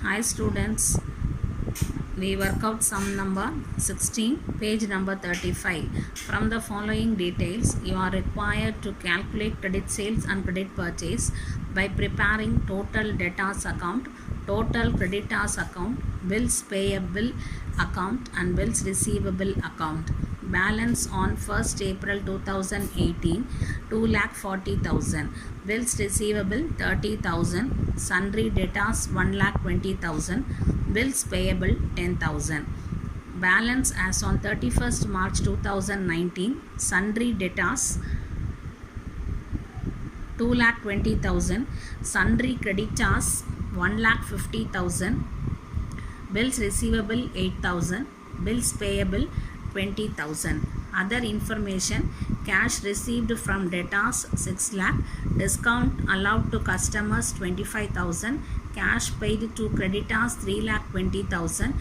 Hi students, we work out sum number 16, page number 35. From the following details, you are required to calculate credit sales and credit purchase by preparing total debtors account, total creditors account, bills payable account and bills receivable account. Balance on 1st April 2018, 2,40,000. Bills receivable 30,000. Sundry debtors 1,20,000. Bills payable 10,000. Balance as on 31st March 2019. Sundry debtors 2,20,000. Sundry creditors 1,50,000. Bills receivable 8,000. Bills payable 20,000. Other information: cash received from debtors 6 lakh, discount allowed to customers 25,000, cash paid to creditors 3,20,000,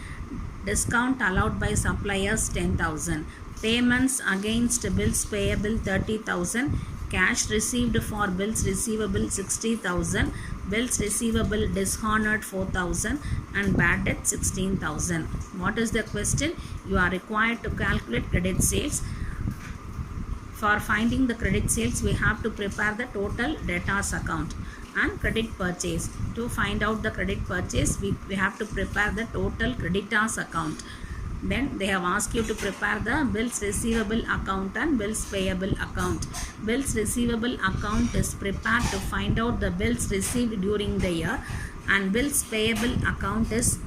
discount allowed by suppliers 10,000. Payments against bills payable 30,000, cash received for bills receivable 60,000, bills receivable dishonored 4,000 and bad debt 16,000. What is the question? You are required to calculate credit sales. For finding the credit sales, we have to prepare the total debtors account and credit purchase. To find out the credit purchase, we have to prepare the total creditors account. Then they have asked you to prepare the bills receivable account and bills payable account. Bills receivable account is prepared to find out the bills received during the year, and bills payable account is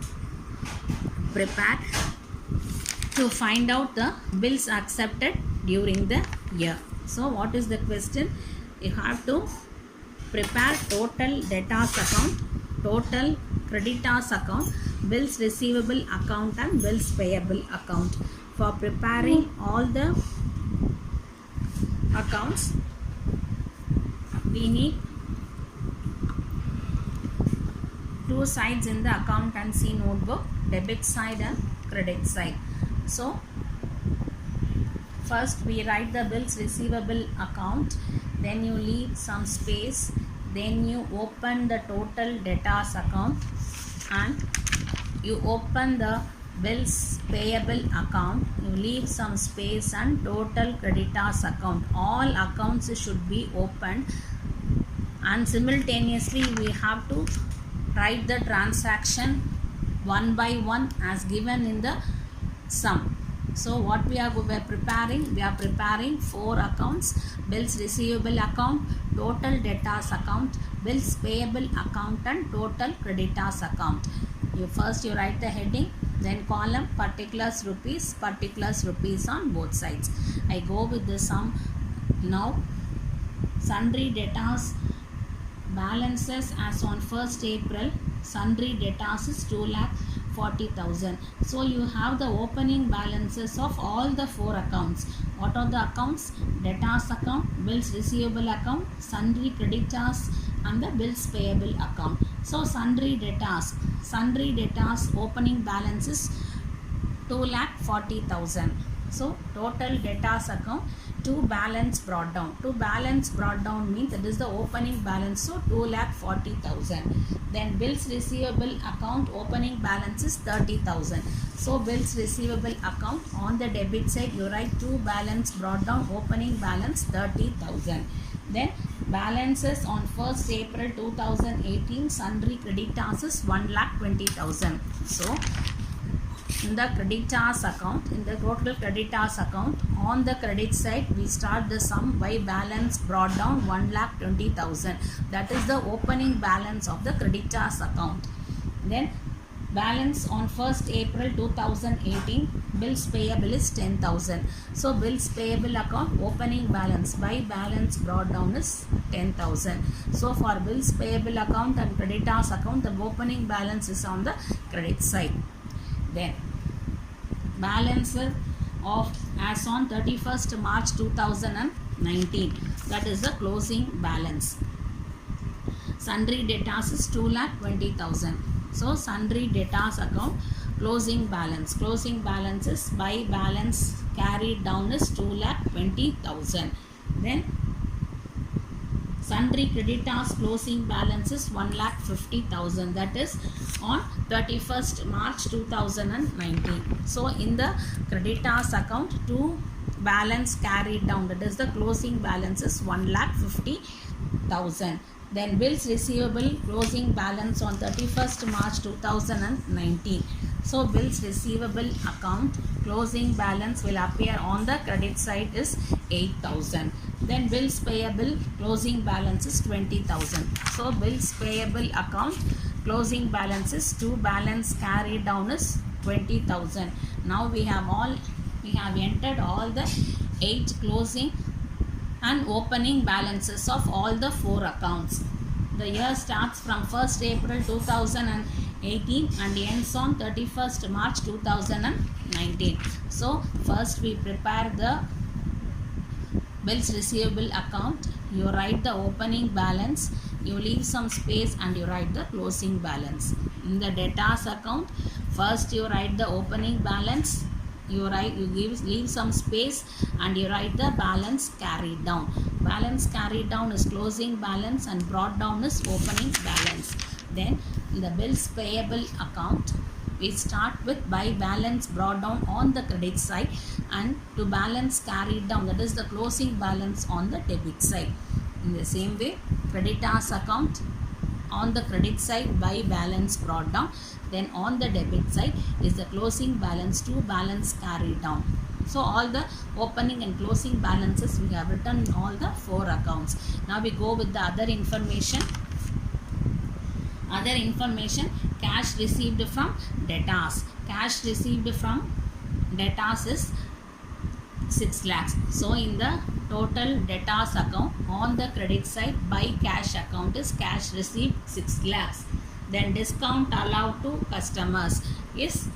prepared to find out the bills accepted during the year. So what is the question? You have to prepare total debtors account, total creditors account, bills receivable account and bills payable account. For preparing all the accounts, we need two sides in the accountancy notebook, debit side and credit side. So first we write the bills receivable account, then you leave some space, then you open the total debtors account and you open the bills payable account, you leave some space and total creditors account. All accounts should be opened, and simultaneously we have to write the transaction one by one as given in the sum. So what we are preparing? We are preparing 4 accounts: bills receivable account, total debtors account, bills payable account and total creditors account. You write the heading, then column particulars rupees on both sides. I go with the sum now. Sundry debtors balances as on 1st April, sundry debtors is 2,40,000. So you have the opening balances of all the 4 accounts. What are the accounts? Debtors account, bills receivable account, sundry creditors and the bills payable account. So sundry debtors opening balance is 2,40,000. So total debtors account, to balance brought down. To balance brought down means that is the opening balance, so 2,40,000. Then bills receivable account opening balance is 30,000. So bills receivable account, on the debit side you write to balance brought down, opening balance 30,000. Then balances on 1st April 2018, sundry creditors is 1,20,000. So in the creditors account, in the total creditors account, on the credit side we start the sum by balance brought down 1,20,000. That is the opening balance of the creditors account. Then balance on 1st April 2018, bills payable is 10,000. So bills payable account opening balance by balance brought down is 10,000. So for bills payable account and creditors account, the opening balance is on the credit side. Then balance of as on 31st March 2019, that is the closing balance. Sundry debtors is 2,20,000. So sundry debtors account closing balance is by balance carried down is 2,20,000. Then Sundry creditors closing balance is 1,50,000. That is on 31st March 2019. So in the creditors account, to balance carried down, that is the closing balance is 1,50,000. Then bills receivable closing balance on 31st March 2019. So bills receivable account closing balance will appear on the credit side is 8,000. Then bills payable closing balance is 20,000. So bills payable account closing balance is to balance carried down is 20,000. Now we have entered all the 8 closing and opening balances of all the 4 accounts. The year starts from 1st April 2018 and ends on 31st March 2019. So first we prepare the bills receivable account. You write the opening balance, you leave some space and you write the closing balance. In the debtors account, first you write the opening balance, you leave some space and you write the balance carried down. Balance carried down is closing balance and brought down is opening balance. Then in the bills payable account, we start with by balance brought down on the credit side and to balance carried down, that is the closing balance on the debit side. In the same way, creditors account, on the credit side by balance brought down, then on the debit side is the closing balance to balance carried down. So all the opening and closing balances we have written in all the 4 accounts. Now we go with the other information. Other information, cash received from debtors. Cash received from debtors is 6 lakhs. So in the total debtors account, on the credit side by cash account is cash received 6 lakhs. Then discount allowed to customers is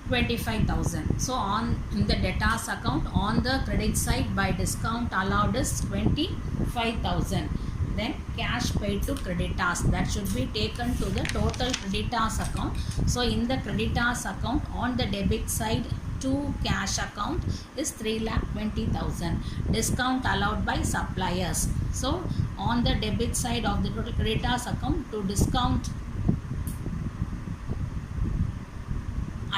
25,000. So on in the debtors account, on the credit side by discount allowed is 25,000. Then cash paid to creditors, that should be taken to the total creditors account. So in the creditors account, on the debit side to cash account is 3,20,000. Discount allowed by suppliers. So on the debit side of the total creditors account, to discount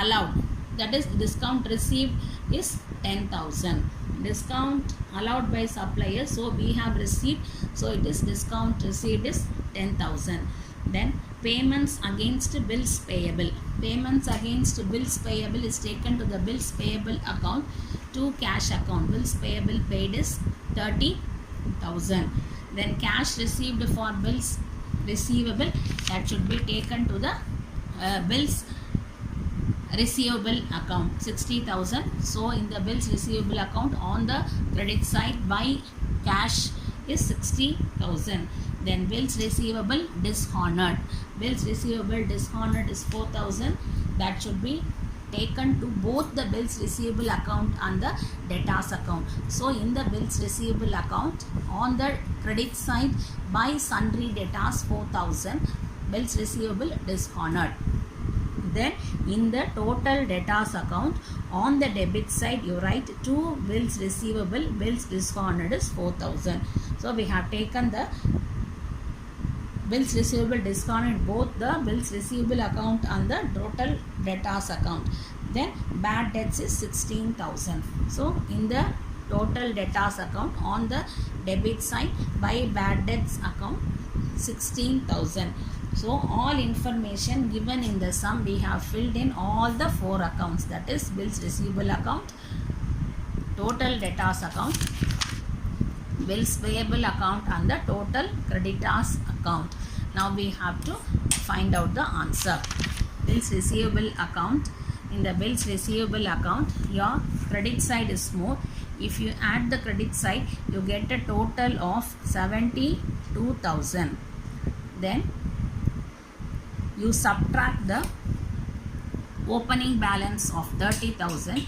allowed, that is discount received is 10,000. Discount allowed by suppliers, so we have received, so it is discount received is 10,000. Then payments against bills payable. Payments against bills payable is taken to the bills payable account to cash account. Bills payable paid is 30,000. Then cash received for bills receivable, that should be taken to the bills receivable account 60,000. So in the bills receivable account, on the credit side by cash is 60,000. Then bills receivable dishonored. Bills receivable dishonored is 4,000. That should be taken to both the bills receivable account and the debtors account. So in the bills receivable account, on the credit side by sundry debtors 4,000. Bills receivable dishonored. Then in the total debtors account, on the debit side you write 2 bills receivable, bills dishonored is 4,000. So we have taken the bills receivable dishonored both the bills receivable account and the total debtors account. Then bad debts is 16,000. So in the total debtors account, on the debit side by bad debts account 16,000. So all information given in the sum we have filled in all the 4 accounts, that is bills receivable account, total debtors account, bills payable account and the total creditors account. Now we have to find out the answer. Bills receivable account. In the bills receivable account, your credit side is more. If you add the credit side, you get a total of 72,000. Then you subtract the opening balance of 30,000,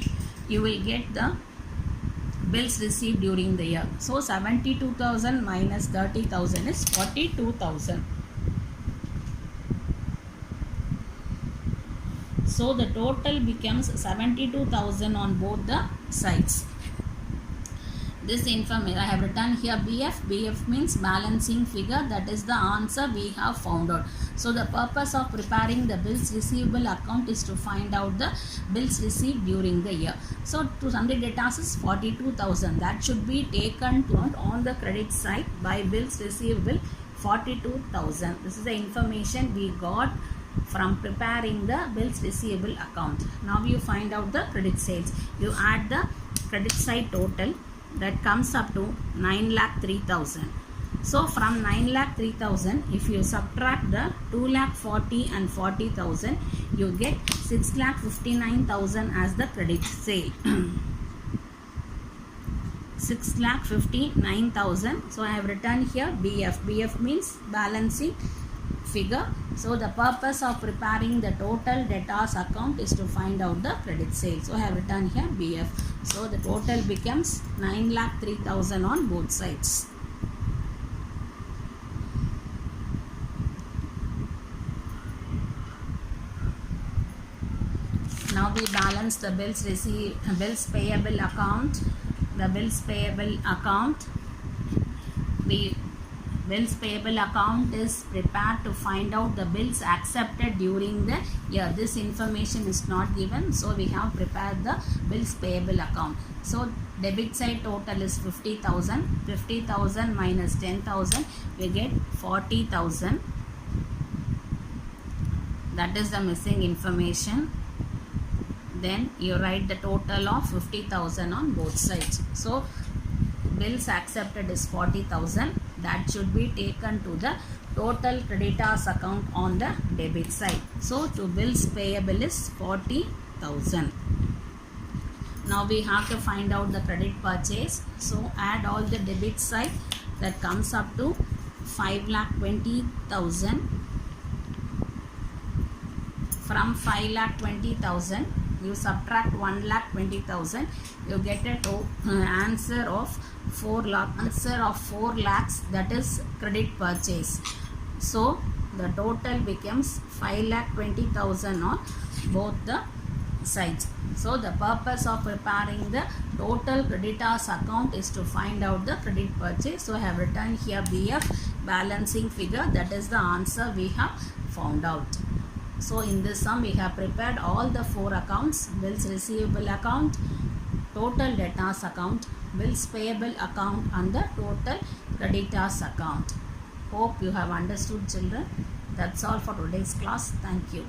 you will get the bills received during the year. So 72,000 minus 30,000 is 42,000. So the total becomes 72,000 on both the sides. this information I have written here BF. BF means balancing figure. That is the answer we have found out. So the purpose of preparing the bills receivable account is to find out the bills received during the year. So to sundry debtors is 42,000. That should be taken to on the credit side by bills receivable 42,000. This is the information we got from preparing the bills receivable account. Now you find out the credit sales. You add the credit side total, that comes up to 9,03,000. So from 9,03,000, if you subtract the 2,40,000 and 40,000, you get 6,59,000 as the credit sale. 6,59,000. So I have written here BF. BF means balancing figure. So the purpose of preparing the total debtors account is to find out the credit sale. So I have written here BF. So the total becomes 9,03,000 on both sides. Now we balance the bills payable account. The bills payable account. Bills payable account is prepared to find out the bills accepted during the year. This information is not given, so we have prepared the bills payable account. So debit side total is 50,000. 50,000 minus 10,000, we get 40,000. That is the missing information. Then you write the total of 50,000 on both sides. So bills accepted is 40,000. That should be taken to the total creditors account on the debit side. So to bills payable is 40,000. Now we have to find out the credit purchase. So add all the debit side, that comes up to 5,20,000. From 5,20,000, you subtract 1,20,000, you get a answer of 4 lakhs, that is credit purchase. So the total becomes 5,20,000 on both the sides. So the purpose of preparing the total creditors account is to find out the credit purchase. So I have written here BF, balancing figure. That is the answer we have found out. So in this sum we have prepared all the 4 accounts: bills receivable account, total debtors account, bills payable account, and the total creditors account. Hope you have understood, children. That's all for today's class. Thank you.